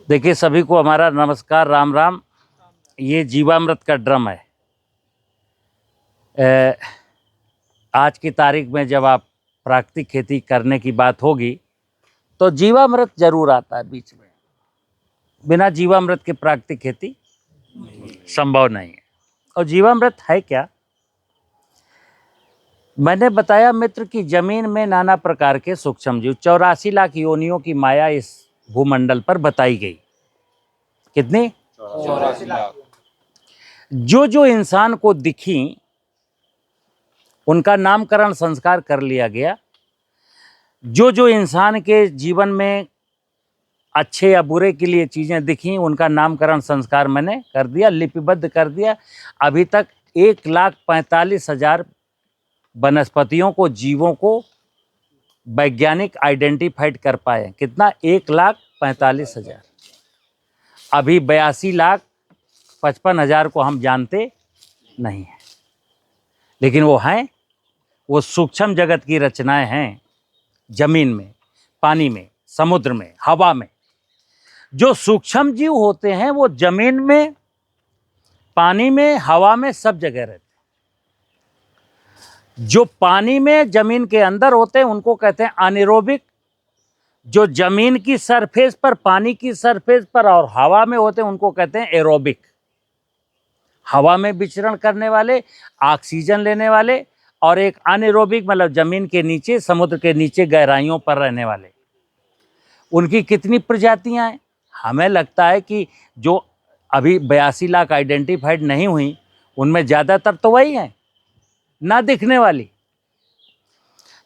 देखिए, सभी को हमारा नमस्कार, राम राम। ये जीवामृत का ड्रम है। आज की तारीख में जब आप प्राकृतिक खेती करने की बात होगी तो जीवामृत जरूर आता है बीच में। बिना जीवामृत के प्राकृतिक खेती संभव नहीं है। और जीवामृत है क्या? मैंने बताया मित्र कि जमीन में नाना प्रकार के सूक्ष्म जीव, 84 लाख योनियों की माया इस भूमंडल पर बताई गई। कितनी? 84 लाख। जो जो इंसान को दिखी उनका नामकरण संस्कार कर लिया गया। जो जो इंसान के जीवन में अच्छे या बुरे के लिए चीज़ें दिखी उनका नामकरण संस्कार मैंने कर दिया, लिपिबद्ध कर दिया। अभी तक 1,45,000 वनस्पतियों को, जीवों को वैज्ञानिक आइडेंटिफाइड कर पाए। कितना? 1,45,000। अभी 82,55,000 को हम जानते नहीं हैं, लेकिन वो हैं। वो सूक्ष्म जगत की रचनाएं हैं। जमीन में, पानी में, समुद्र में, हवा में जो सूक्ष्म जीव होते हैं वो जमीन में, पानी में, हवा में, सब जगह रहते हैं। जो पानी में, जमीन के अंदर होते हैं उनको कहते हैं अनेरोबिक। जो जमीन की सरफेस पर, पानी की सरफेस पर और हवा में होते हैं उनको कहते हैं एरोबिक। हवा में विचरण करने वाले, ऑक्सीजन लेने वाले, और एक अनेरोबिक मतलब जमीन के नीचे, समुद्र के नीचे गहराइयों पर रहने वाले। उनकी कितनी प्रजातियां हैं? हमें लगता है कि जो अभी 82 लाख आइडेंटिफाइड नहीं हुई उनमें ज़्यादातर तो वही हैं, ना दिखने वाली।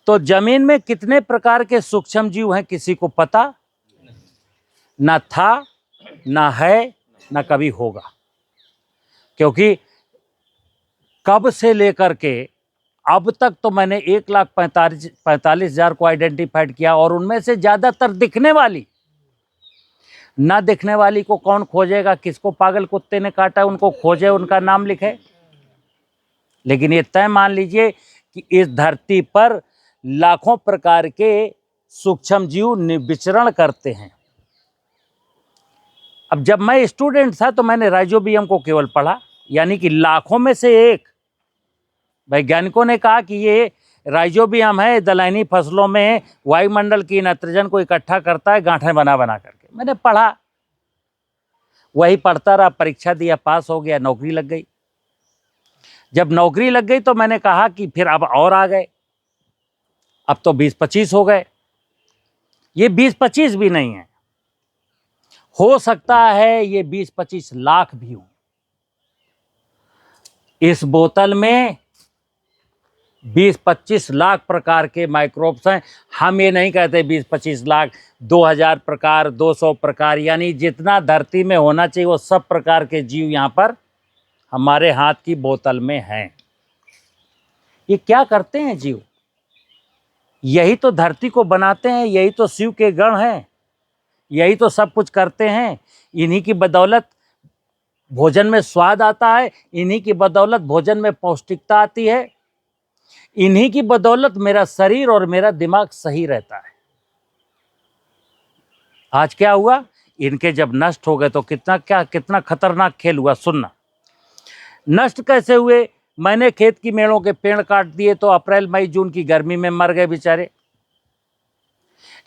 तो जमीन में कितने प्रकार के सूक्ष्म जीव हैं किसी को पता ना था, ना है, ना कभी होगा। क्योंकि कब से लेकर के अब तक तो मैंने 1,45,000 को आइडेंटिफाइड किया, और उनमें से ज़्यादातर दिखने वाली। ना दिखने वाली को कौन खोजेगा? किसको पागल कुत्ते ने काटा उनको खोजे, उनका नाम लिखे। लेकिन ये तय मान लीजिए कि इस धरती पर लाखों प्रकार के सूक्ष्म जीव विचरण करते हैं। अब जब मैं स्टूडेंट था तो मैंने राइजोबियम को केवल पढ़ा, यानी कि लाखों में से एक। वैज्ञानिकों ने कहा कि ये राइजोबियम है, दलहनी फसलों में वायुमंडल की नाइट्रोजन को इकट्ठा करता है गांठें बना बना करके। मैंने पढ़ा, वही पढ़ता रहा, परीक्षा दिया, पास हो गया, नौकरी लग गई। जब नौकरी लग गई तो मैंने कहा कि फिर अब और आ गए। अब तो 20-25 हो गए। ये 20-25 भी नहीं है, हो सकता है ये 20-25 लाख भी हो। इस बोतल में 20-25 लाख प्रकार के माइक्रोब्स हैं। हम ये नहीं कहते 20-25 लाख, 2,000 प्रकार, 200 प्रकार, यानी जितना धरती में होना चाहिए वो सब प्रकार के जीव यहाँ पर हमारे हाथ की बोतल में हैं। ये क्या करते हैं जीव? यही तो धरती को बनाते हैं, यही तो शिव के गण हैं, यही तो सब कुछ करते हैं। इन्हीं की बदौलत भोजन में स्वाद आता है, इन्हीं की बदौलत भोजन में पौष्टिकता आती है, इन्हीं की बदौलत मेरा शरीर और मेरा दिमाग सही रहता है। आज क्या हुआ? इनके जब नष्ट हो गए तो कितना खतरनाक खेल हुआ। सुनना, नष्ट कैसे हुए? मैंने खेत की मेड़ों के पेड़ काट दिए तो अप्रैल मई जून की गर्मी में मर गए बेचारे।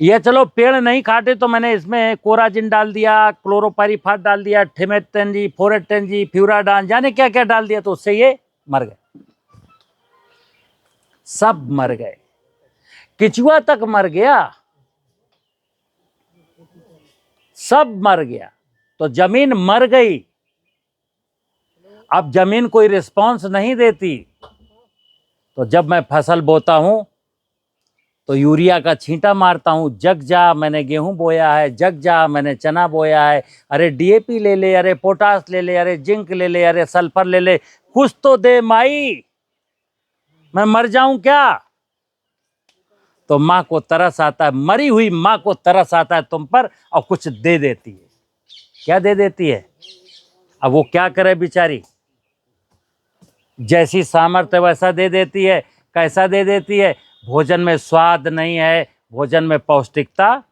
ये चलो पेड़ नहीं काटे तो मैंने इसमें कोराजिन डाल दिया, क्लोरोपाइरीफास डाल दिया, ठिमेटेन जी, फोरेटेन जी, फ्यूराडान, जाने क्या क्या डाल दिया, तो उससे ये मर गए, सब मर गए। किचुआ तक मर गया, सब मर गया। तो जमीन मर गई। अब जमीन कोई रिस्पॉन्स नहीं देती। तो जब मैं फसल बोता हूं तो यूरिया का छींटा मारता हूं, जग जा मैंने गेहूं बोया है, जग जा मैंने चना बोया है, अरे डीएपी ले ले, अरे पोटास ले ले, अरे जिंक ले ले, अरे सल्फर ले ले, कुछ तो दे माई, मैं मर जाऊं क्या? तो माँ को तरस आता है, मरी हुई माँ को तरस आता है तुम पर, और कुछ दे देती है। क्या दे देती है? अब वो क्या करे बेचारी? जैसी सामर्थ्य वैसा दे देती है। कैसा दे देती है? भोजन में स्वाद नहीं है, भोजन में पौष्टिकता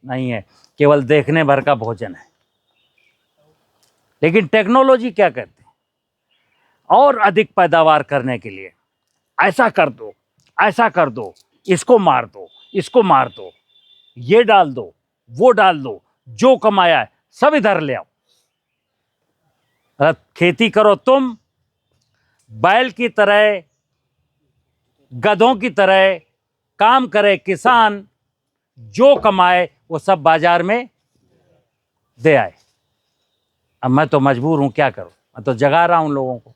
नहीं है। केवल देखने भर का भोजन है। लेकिन टेक्नोलॉजी क्या कहती है, और अधिक पैदावार करने के लिए ऐसा कर दो, ऐसा कर दो, इसको मार दो, इसको मार दो, ये डाल दो, वो डाल दो, जो कमाया है सब इधर ले आओ। खेती करो तुम, बैल की तरह, गधों की तरह काम करे किसान, जो कमाए वो सब बाजार में दे आए। अब मैं तो मजबूर हूं, क्या करूं, मैं तो जगा रहा हूं लोगों को।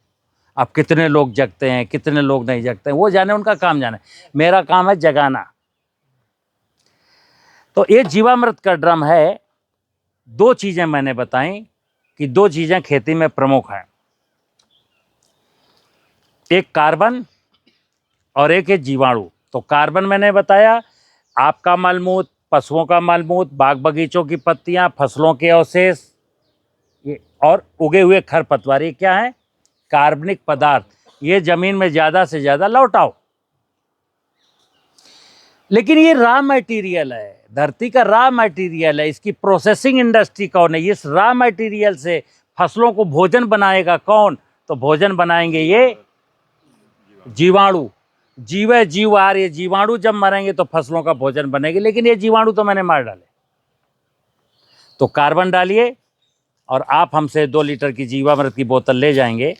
अब कितने लोग जगते हैं, कितने लोग नहीं जगते हैं, वो जाने, उनका काम जाने, मेरा काम है जगाना। तो ये जीवामृत का ड्रम है। दो चीजें मैंने बताई कि दो चीजें खेती में प्रमुख हैं, एक कार्बन और एक है जीवाणु। तो कार्बन मैंने बताया, आपका मलमूत्र, पशुओं का मलमूत्र, बाग बगीचों की पत्तियां, फसलों के अवशेष, ये और उगे हुए खरपतवार, ये क्या है, कार्बनिक पदार्थ। ये जमीन में ज्यादा से ज्यादा लौटाओ। लेकिन ये रॉ मटेरियल है, धरती का रॉ मटेरियल है, इसकी प्रोसेसिंग इंडस्ट्री कौन है, इस रॉ मटेरियल से फसलों को भोजन बनाएगा कौन, तो भोजन बनाएंगे ये जीवाणु। जीवे जीवार, ये जीवाणु जब मरेंगे तो फसलों का भोजन बनेगी। लेकिन ये जीवाणु तो मैंने मार डाले। तो कार्बन डालिए, और आप हमसे 2 लीटर की जीवामृत की बोतल ले जाएंगे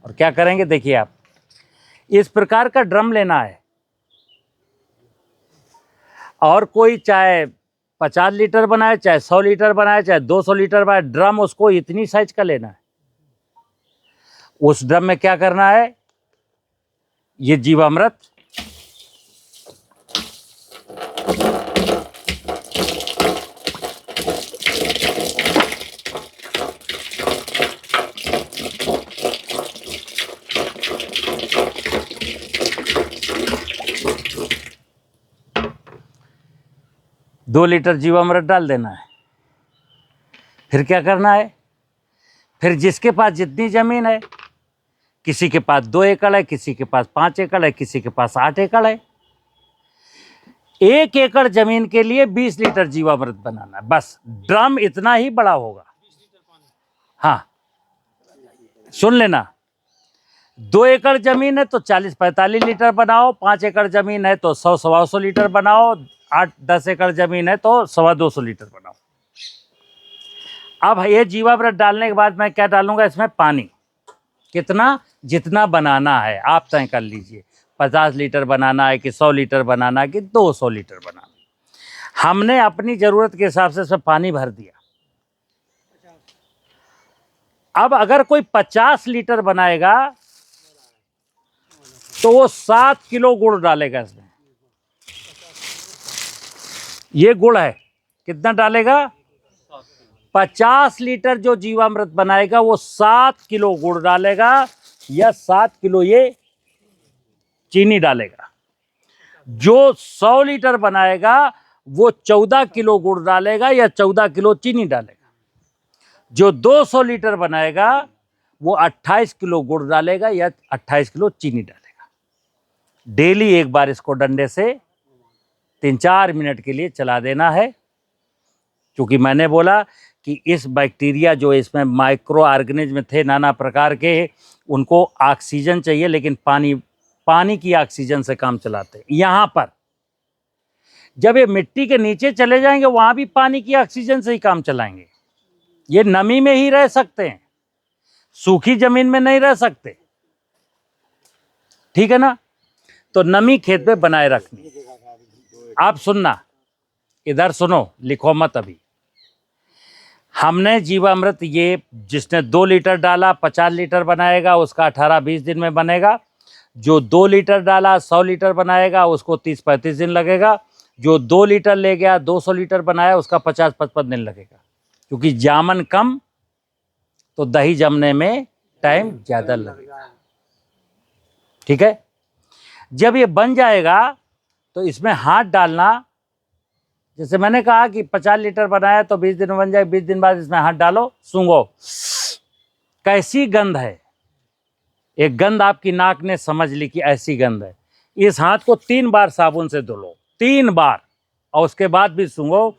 और क्या करेंगे, देखिए आप, इस प्रकार का ड्रम लेना है, और कोई चाहे 50 लीटर बनाए, चाहे 100 लीटर बनाए, चाहे 200 लीटर बनाए, ड्रम उसको इतनी साइज का लेना है। उस ड्रम में क्या करना है, ये जीवामृत दो लीटर जीवामृत डाल देना है। फिर क्या करना है, फिर जिसके पास जितनी जमीन है, किसी के पास 2 एकड़ है, किसी के पास 5 एकड़ है, किसी के पास 8 एकड़ है, 1 एकड़ जमीन के लिए 20 लीटर जीवामृत बनाना है। बस ड्रम इतना ही बड़ा होगा। हाँ सुन लेना, 2 एकड़ जमीन है तो 40-45 लीटर बनाओ, 5 एकड़ जमीन है तो 100-125 लीटर बनाओ, 8-10 एकड़ जमीन है तो 250 लीटर बनाओ। अब ये जीवामृत डालने के बाद मैं क्या डालूंगा, इसमें पानी कितना, जितना बनाना है आप तय कर लीजिए, 50 लीटर बनाना है कि 100 लीटर बनाना है कि 200 लीटर बनाना है। हमने अपनी जरूरत के हिसाब से इसमें पानी भर दिया। अब अगर कोई 50 लीटर बनाएगा तो वो 7 किलो गुड़ डालेगा इसमें। ये गुड़ है, कितना डालेगा, 50 लीटर जो जीवामृत बनाएगा वो 7 किलो गुड़ डालेगा, या 7 किलो ये चीनी डालेगा। जो 100 लीटर बनाएगा वो 14 किलो गुड़ डालेगा या 14 किलो चीनी डालेगा। जो 200 लीटर बनाएगा वो 28 किलो गुड़ डालेगा या 28 किलो चीनी डालेगा। डेली एक बार इसको डंडे से 3-4 मिनट के लिए चला देना है, क्योंकि मैंने बोला कि इस बैक्टीरिया जो इसमें माइक्रो ऑर्गेनिज्म थे नाना प्रकार के, उनको ऑक्सीजन चाहिए, लेकिन पानी की ऑक्सीजन से काम चलाते। यहाँ पर जब ये मिट्टी के नीचे चले जाएंगे वहां भी पानी की ऑक्सीजन से ही काम चलाएंगे। ये नमी में ही रह सकते हैं, सूखी जमीन में नहीं रह सकते, ठीक है ना। तो नमी खेत में बनाए रखनी। आप सुनना, इधर सुनो, लिखो मत अभी। हमने जीवामृत, ये जिसने 2 लीटर डाला 50 लीटर बनाएगा उसका 18-20 दिन में बनेगा। जो 2 लीटर डाला 100 लीटर बनाएगा उसको 30-35 दिन लगेगा। जो 2 लीटर ले गया 200 लीटर बनाया उसका 50-55 दिन लगेगा, क्योंकि जामन कम तो दही जमने में टाइम ज़्यादा लगेगा, ठीक है। जब ये बन जाएगा तो इसमें हाथ डालना, जैसे मैंने कहा कि 50 लीटर बनाया तो 20 दिन में बन जाए, 20 दिन बाद इसमें हाथ डालो, सूंघो कैसी गंध है। एक गंध आपकी नाक ने समझ ली कि ऐसी गंध है। इस हाथ को 3 बार साबुन से धो लो, 3 बार, और उसके बाद भी सूंघो,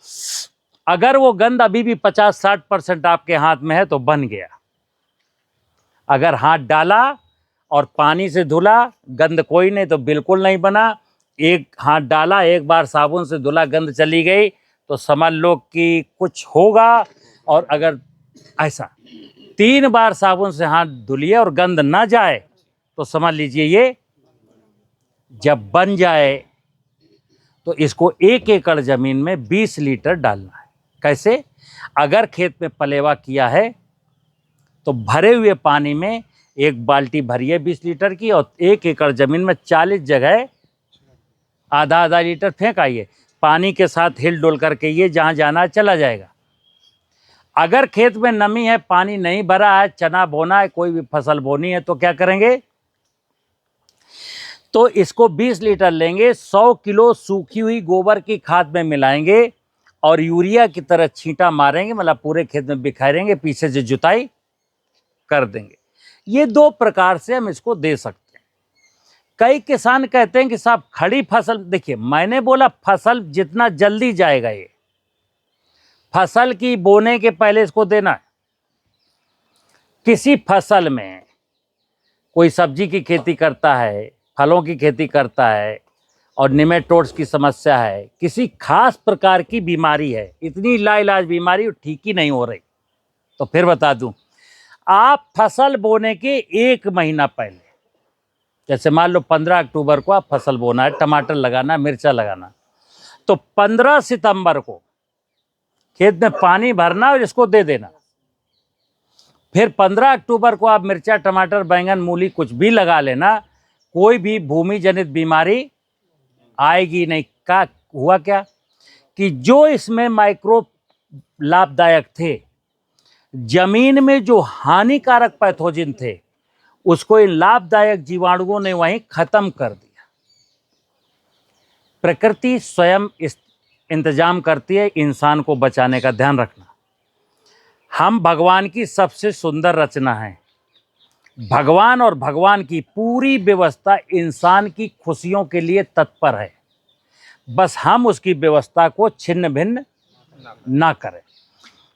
अगर वो गंद अभी भी 50-60% आपके हाथ में है तो बन गया। अगर हाथ डाला और पानी से धुला, गंद कोई नहीं तो बिल्कुल नहीं बना। एक हाथ डाला, एक बार साबुन से धुला, गंद चली गई तो समझ लो कि कुछ होगा। और अगर ऐसा 3 बार साबुन से हाथ धुलिए और गंद ना जाए तो समझ लीजिए ये जब बन जाए तो इसको 1 एकड़ जमीन में 20 लीटर डालना है। कैसे? अगर खेत में पलेवा किया है तो भरे हुए पानी में 1 बाल्टी भरिए 20 लीटर की, और 1 एकड़ जमीन में 40 जगह आधा लीटर फेंक आइए। पानी के साथ हिल डोल करके ये जहाँ जाना है चला जाएगा। अगर खेत में नमी है, पानी नहीं भरा है, चना बोना है, कोई भी फसल बोनी है, तो क्या करेंगे? तो इसको 20 लीटर लेंगे, 100 किलो सूखी हुई गोबर की खाद में मिलाएंगे और यूरिया की तरह छींटा मारेंगे, मतलब पूरे खेत में बिखेरेंगे, पीछे से जुताई कर देंगे। ये 2 प्रकार से हम इसको दे सकते हैं। कई किसान कहते हैं कि साहब खड़ी फसल, देखिए मैंने बोला फसल जितना जल्दी जाएगा, ये फसल की बोने के पहले इसको देना है। किसी फसल में कोई सब्जी की खेती करता है, फलों की खेती करता है और निमेटोड्स की समस्या है, किसी खास प्रकार की बीमारी है, इतनी लाइलाज बीमारी ठीक ही नहीं हो रही, तो फिर बता दूं, आप फसल बोने के 1 महीना पहले, जैसे मान लो 15 अक्टूबर को आप फसल बोना है, टमाटर लगाना है, मिर्चा लगाना, तो 15 सितंबर को खेत में पानी भरना और इसको दे देना। फिर 15 अक्टूबर को आप मिर्चा, टमाटर, बैंगन, मूली कुछ भी लगा लेना, कोई भी भूमि जनित बीमारी आएगी नहीं। का हुआ क्या कि जो इसमें माइक्रो लाभदायक थे, जमीन में जो हानिकारक पैथोजन थे, उसको इन लाभदायक जीवाणुओं ने वहीं खत्म कर दिया। प्रकृति स्वयं इस इंतजाम करती है, इंसान को बचाने का ध्यान रखना। हम भगवान की सबसे सुंदर रचना है। भगवान और भगवान की पूरी व्यवस्था इंसान की खुशियों के लिए तत्पर है, बस हम उसकी व्यवस्था को छिन्न भिन्न ना करें।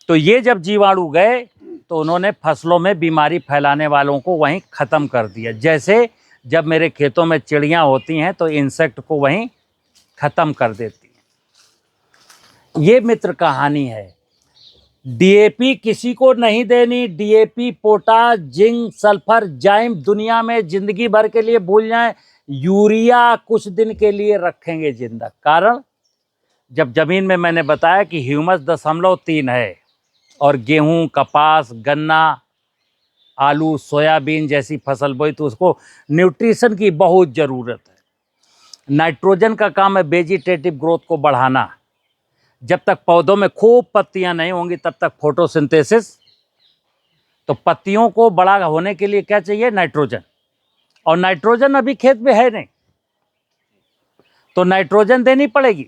तो ये जब जीवाणु गए तो उन्होंने फसलों में बीमारी फैलाने वालों को वहीं ख़त्म कर दिया। जैसे जब मेरे खेतों में चिड़ियाँ होती हैं तो इंसेक्ट को वहीं ख़त्म कर देती हैं। ये मित्र कहानी है। डीएपी किसी को नहीं देनी। डीएपी, पोटाश, जिंक, सल्फर, जाइम दुनिया में जिंदगी भर के लिए भूल जाएं। यूरिया कुछ दिन के लिए रखेंगे जिंदा। कारण जब जमीन में मैंने बताया कि ह्यूमस 0.3 है और गेहूं, कपास, गन्ना, आलू, सोयाबीन जैसी फसल बोई तो उसको न्यूट्रिशन की बहुत ज़रूरत है। नाइट्रोजन का काम है वेजिटेटिव ग्रोथ को बढ़ाना। जब तक पौधों में खूब पत्तियां नहीं होंगी तब तक फोटोसिंथेसिस। तो पत्तियों को बड़ा होने के लिए क्या चाहिए? नाइट्रोजन। और नाइट्रोजन अभी खेत में है नहीं, तो नाइट्रोजन देनी पड़ेगी।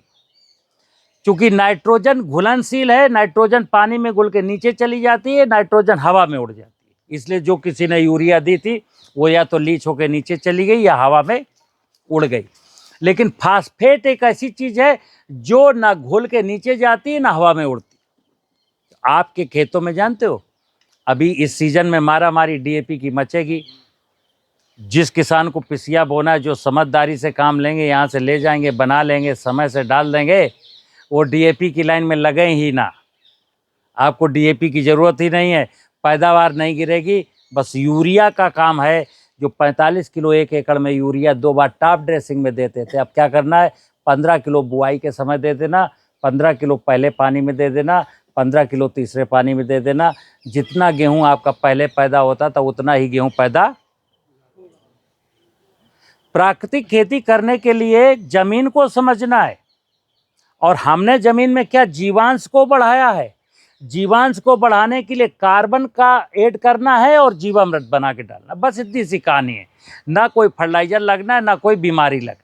क्योंकि नाइट्रोजन घुलनशील है, नाइट्रोजन पानी में घुल के नीचे चली जाती है, नाइट्रोजन हवा में उड़ जाती है। इसलिए जो किसी ने यूरिया दी थी वो या तो लीच होकर नीचे चली गई या हवा में उड़ गई। लेकिन फास्फेट एक ऐसी चीज है जो ना घुल के नीचे जाती है ना हवा में उड़ती। आपके खेतों में जानते हो अभी इस सीजन में मारामारी डीएपी की मचेगी। जिस किसान को पिसिया बोना है, जो समझदारी से काम लेंगे, यहाँ से ले जाएंगे, बना लेंगे, समय से डाल देंगे, वो डीएपी की लाइन में लगे ही ना। आपको डीएपी की ज़रूरत ही नहीं है, पैदावार नहीं गिरेगी। बस यूरिया का काम है। जो 45 किलो 1 एकड़ में यूरिया 2 बार टॉप ड्रेसिंग में देते थे, अब क्या करना है? 15 किलो बुआई के समय दे देना, 15 किलो पहले पानी में दे देना, 15 किलो तीसरे पानी में दे देना। जितना गेहूं आपका पहले पैदा होता था उतना ही गेहूं पैदा। प्राकृतिक खेती करने के लिए जमीन को समझना है। और हमने जमीन में क्या जीवांश को बढ़ाया है। जीवांश को बढ़ाने के लिए कार्बन का ऐड करना है और जीवामृत बना के डालना, बस इतनी सी कहानी है। ना कोई फर्टिलाइजर लगना है, ना कोई बीमारी लगना है।